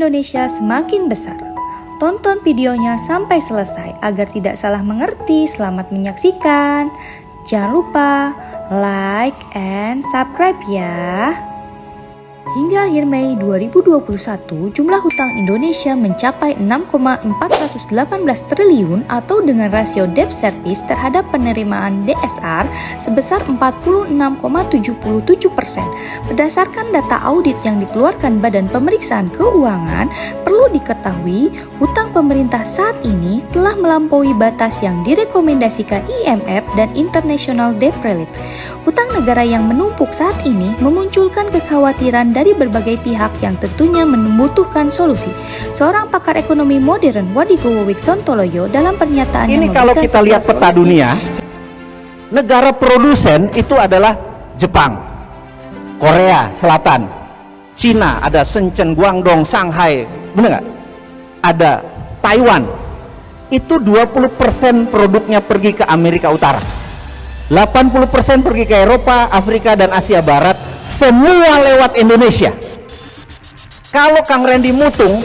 Indonesia semakin besar. Tonton videonya sampai selesai agar tidak salah mengerti. Selamat menyaksikan. Jangan lupa like and subscribe ya. Hingga akhir Mei 2021, jumlah hutang Indonesia mencapai 6,418 triliun atau dengan rasio debt service terhadap penerimaan DSR sebesar 46,77%. Berdasarkan data audit yang dikeluarkan Badan Pemeriksaan Keuangan, perlu diketahui hutang pemerintah saat ini telah melampaui batas yang direkomendasikan IMF dan International Debt Relief. Hutang negara yang menumpuk saat ini memunculkan kekhawatiran dari berbagai pihak yang tentunya membutuhkan solusi. Seorang pakar ekonomi modern Wadigowo Wiksontoloyo dalam pernyataannya ini kalau kita lihat peta dunia, negara produsen itu adalah Jepang, Korea Selatan, Cina, ada Shenzhen, Guangdong, Shanghai, benar nggak? Ada Taiwan. Itu 20% produknya pergi ke Amerika Utara, 80% pergi ke Eropa, Afrika, dan Asia Barat, semua lewat Indonesia. Kalau Kang Randy mutung,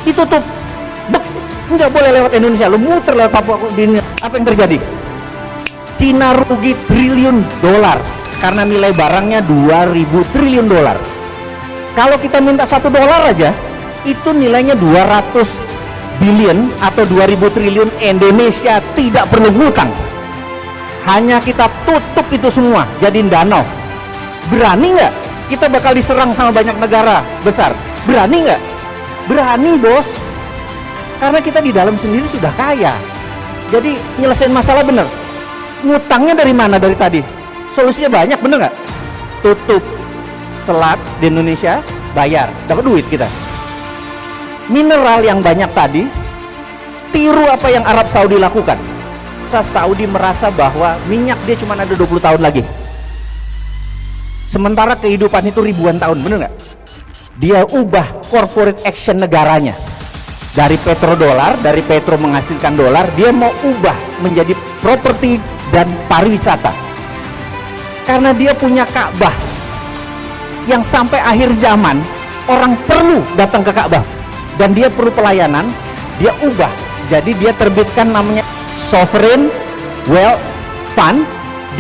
ditutup, nggak boleh lewat Indonesia, lu muter lewat Papua. Apa yang terjadi? Cina rugi triliun dolar karena nilai barangnya 2000 triliun dolar. Kalau kita minta $1 aja, itu nilainya 200 billion atau 2000 triliun. Indonesia tidak perlu ngutang, hanya kita tutup itu semua, jadiin danau. Berani nggak? Kita bakal diserang sama banyak negara besar. Berani nggak? Berani, bos. Karena kita di dalam sendiri sudah kaya. Jadi nyelesain masalah bener. Ngutangnya dari mana dari tadi? Solusinya banyak, bener nggak? Tutup selat di Indonesia, bayar, dapat duit kita. Mineral yang banyak tadi, tiru apa yang Arab Saudi lakukan. Saudi merasa bahwa minyak dia cuma ada 20 tahun lagi, sementara kehidupan itu ribuan tahun, bener nggak? Dia ubah corporate action negaranya dari petrodolar, dari petro menghasilkan dolar, dia mau ubah menjadi properti dan pariwisata. Karena dia punya Ka'bah yang sampai akhir zaman orang perlu datang ke Ka'bah, dan dia perlu pelayanan, dia ubah. Jadi dia terbitkan namanya Sovereign Wealth Fund.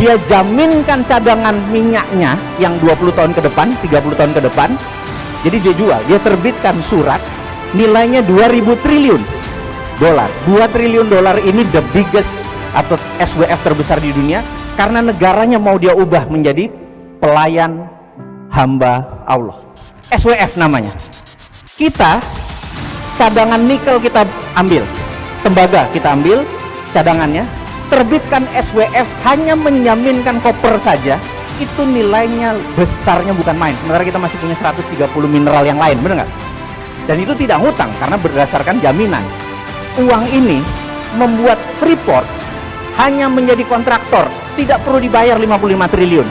Dia jaminkan cadangan minyaknya yang 20 tahun ke depan, 30 tahun ke depan. Jadi dia jual, dia terbitkan surat nilainya 2000 triliun dolar. 2 triliun dolar ini the biggest atau SWF terbesar di dunia, karena negaranya mau dia ubah menjadi pelayan hamba Allah. SWF namanya. Kita cadangan nikel kita ambil, tembaga kita ambil cadangannya, terbitkan SWF hanya menjaminkan koper saja, itu nilainya besarnya bukan main. Sementara kita masih punya 130 mineral yang lain, bener nggak? Dan itu tidak ngutang karena berdasarkan jaminan. Uang ini membuat Freeport hanya menjadi kontraktor, tidak perlu dibayar 55 triliun.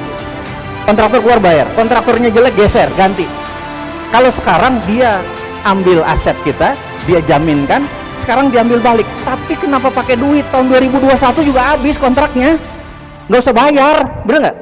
Kontraktor keluar bayar, kontraktornya jelek geser, ganti. Kalau sekarang dia ambil aset kita, dia jaminkan, sekarang diambil balik. Tapi kenapa pakai duit? Tahun 2021 juga habis kontraknya, nggak usah bayar, bener nggak?